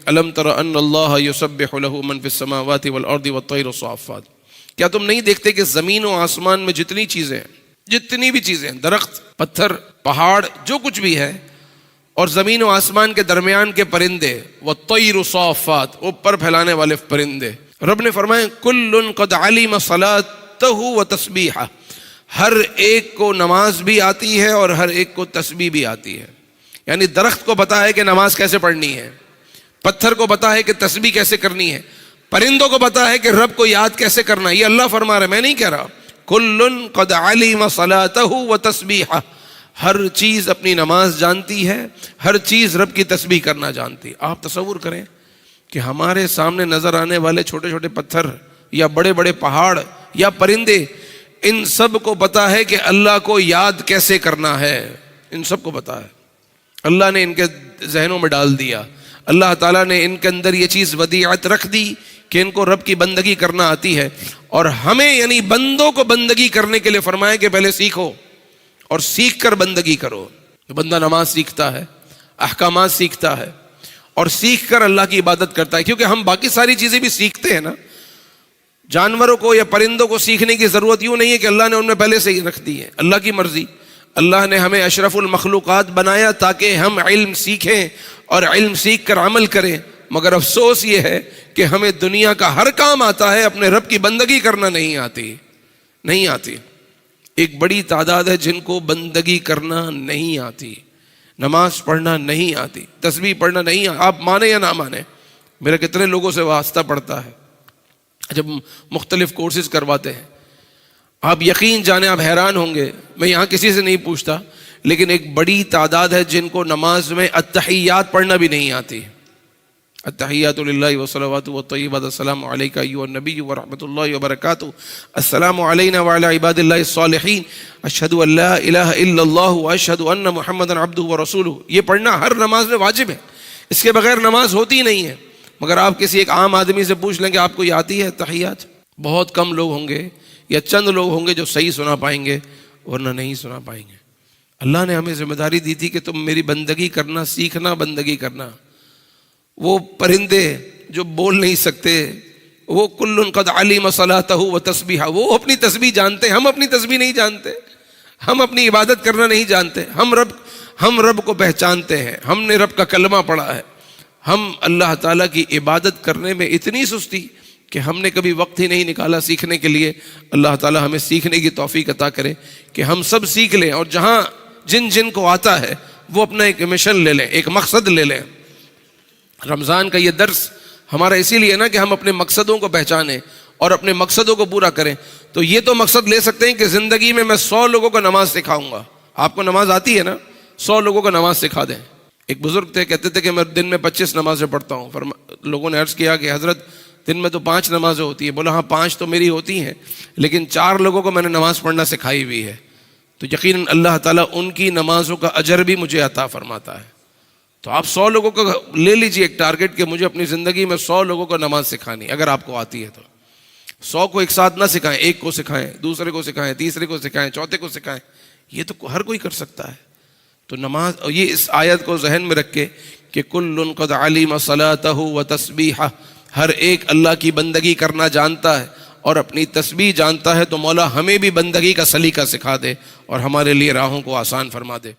الم تر ان اللہ یسبح لہ من فی السماوات والارض والطیر صافات، کیا تم نہیں دیکھتے کہ زمین و آسمان میں جتنی چیزیں ہیں، جتنی بھی چیزیں ہیں، درخت، پتھر، پہاڑ، جو کچھ بھی ہے، اور زمین و آسمان کے درمیان کے پرندے، والطیر صافات، اوپر پھیلانے والے پرندے، رب نے فرمایا کل قد علم صلاتہ و تسبیحہ، ہر ایک کو نماز بھی آتی ہے اور ہر ایک کو تسبیح بھی آتی ہے. یعنی درخت کو پتا ہے کہ نماز کیسے پڑھنی ہے، پتھر کو پتا ہے کہ تسبیح کیسے کرنی ہے، پرندوں کو پتا ہے کہ رب کو یاد کیسے کرنا ہے. یہ اللہ فرما رہا ہے، میں نہیں کہہ رہا. کل قد علم صلاتہ و تسبیحہ، ہر چیز اپنی نماز جانتی ہے، ہر چیز رب کی تسبیح کرنا جانتی ہے. آپ تصور کریں کہ ہمارے سامنے نظر آنے والے چھوٹے چھوٹے پتھر یا بڑے بڑے پہاڑ یا پرندے، ان سب کو پتا ہے کہ اللہ کو یاد کیسے کرنا ہے. ان سب کو پتا ہے، اللہ نے ان کے ذہنوں میں ڈال دیا. اللہ تعالیٰ نے ان کے اندر یہ چیز ودیعت رکھ دی کہ ان کو رب کی بندگی کرنا آتی ہے. اور ہمیں یعنی بندوں کو بندگی کرنے کے لیے فرمایا کہ پہلے سیکھو اور سیکھ کر بندگی کرو. بندہ نماز سیکھتا ہے، احکامات سیکھتا ہے، اور سیکھ کر اللہ کی عبادت کرتا ہے. کیونکہ ہم باقی ساری چیزیں بھی سیکھتے ہیں نا. جانوروں کو یا پرندوں کو سیکھنے کی ضرورت یوں نہیں ہے کہ اللہ نے ان میں پہلے سے ہی رکھ دی ہے. اللہ کی مرضی. اللہ نے ہمیں اشرف المخلوقات بنایا تاکہ ہم علم سیکھیں اور علم سیکھ کر عمل کریں. مگر افسوس یہ ہے کہ ہمیں دنیا کا ہر کام آتا ہے، اپنے رب کی بندگی کرنا نہیں آتی. ایک بڑی تعداد ہے جن کو بندگی کرنا نہیں آتی، نماز پڑھنا نہیں آتی، تسبیح پڑھنا نہیں آتی. آپ مانیں یا نہ مانیں، میرا کتنے لوگوں سے واسطہ پڑتا ہے جب مختلف کورسز کرواتے ہیں. آپ یقین جانیں، آپ حیران ہوں گے، میں یہاں کسی سے نہیں پوچھتا، لیکن ایک بڑی تعداد ہے جن کو نماز میں التحیات پڑھنا بھی نہیں آتی. التحیات للہ والصلوات والطیبات، السلام علیک ایھا النبی ورحمۃ اللہ وبرکاتہ، السلام علینا وعلی عباد اللہ الصالحین، اشہد ان لا الہ الا اللہ واشہد ان محمدا عبدہ ورسولہ. یہ پڑھنا ہر نماز میں واجب ہے، اس کے بغیر نماز ہوتی نہیں ہے. مگر آپ کسی ایک عام آدمی سے پوچھ لیں کہ آپ کو یہ آتی ہے تحیات، بہت کم لوگ ہوں گے یا چند لوگ ہوں گے جو صحیح سنا پائیں گے، ورنہ نہیں سنا پائیں گے. اللہ نے ہمیں ذمہ داری دی تھی کہ تم میری بندگی کرنا سیکھنا، بندگی کرنا. وہ پرندے جو بول نہیں سکتے، وہ کل قد علم صلاتہ و تسبیحہ، وہ اپنی تسبیح جانتے ہیں، ہم اپنی تسبیح نہیں جانتے، ہم اپنی عبادت کرنا نہیں جانتے. ہم رب کو پہچانتے ہیں، ہم نے رب کا کلمہ پڑھا ہے. ہم اللہ تعالیٰ کی عبادت کرنے میں اتنی سستی کہ ہم نے کبھی وقت ہی نہیں نکالا سیکھنے کے لیے. اللہ تعالیٰ ہمیں سیکھنے کی توفیق عطا کرے کہ ہم سب سیکھ لیں، اور جہاں جن کو آتا ہے وہ اپنا ایک مشن لے لیں، ایک مقصد لے لیں. رمضان کا یہ درس ہمارا اسی لیے نا کہ ہم اپنے مقصدوں کو پہچانیں اور اپنے مقصدوں کو پورا کریں. تو یہ تو مقصد لے سکتے ہیں کہ زندگی میں 100 لوگوں کو نماز سکھاؤں گا. آپ کو نماز آتی ہے نا، 100 لوگوں کو نماز سکھا دیں. ایک بزرگ تھے، کہتے تھے کہ میں دن میں 25 نمازیں پڑھتا ہوں. لوگوں نے عرض کیا کہ حضرت دن میں تو 5 نمازیں ہوتی ہیں. بولا ہاں 5 تو میری ہوتی ہیں، لیکن 4 لوگوں کو میں نے نماز پڑھنا سکھائی ہوئی ہے. تو یقیناً اللہ تعالیٰ ان کی نمازوں کا اجر بھی مجھے عطا فرماتا ہے. تو آپ 100 لوگوں کو لے لیجئے ایک ٹارگٹ کہ مجھے اپنی زندگی میں 100 لوگوں کو نماز سکھانی. اگر آپ کو آتی ہے تو 100 کو ایک ساتھ نہ سکھائیں، ایک کو سکھائیں، دوسرے کو سکھائیں، تیسرے کو سکھائیں، چوتھے کو سکھائیں. یہ تو ہر کوئی کر سکتا ہے. تو نماز، یہ اس آیت کو ذہن میں رکھ کے کہ کل قد علم صلاتہ و تسبیحہ، ہر ایک اللہ کی بندگی کرنا جانتا ہے اور اپنی تسبیح جانتا ہے. تو مولا ہمیں بھی بندگی کا سلیقہ سکھا دے اور ہمارے لیے راہوں کو آسان فرما دے.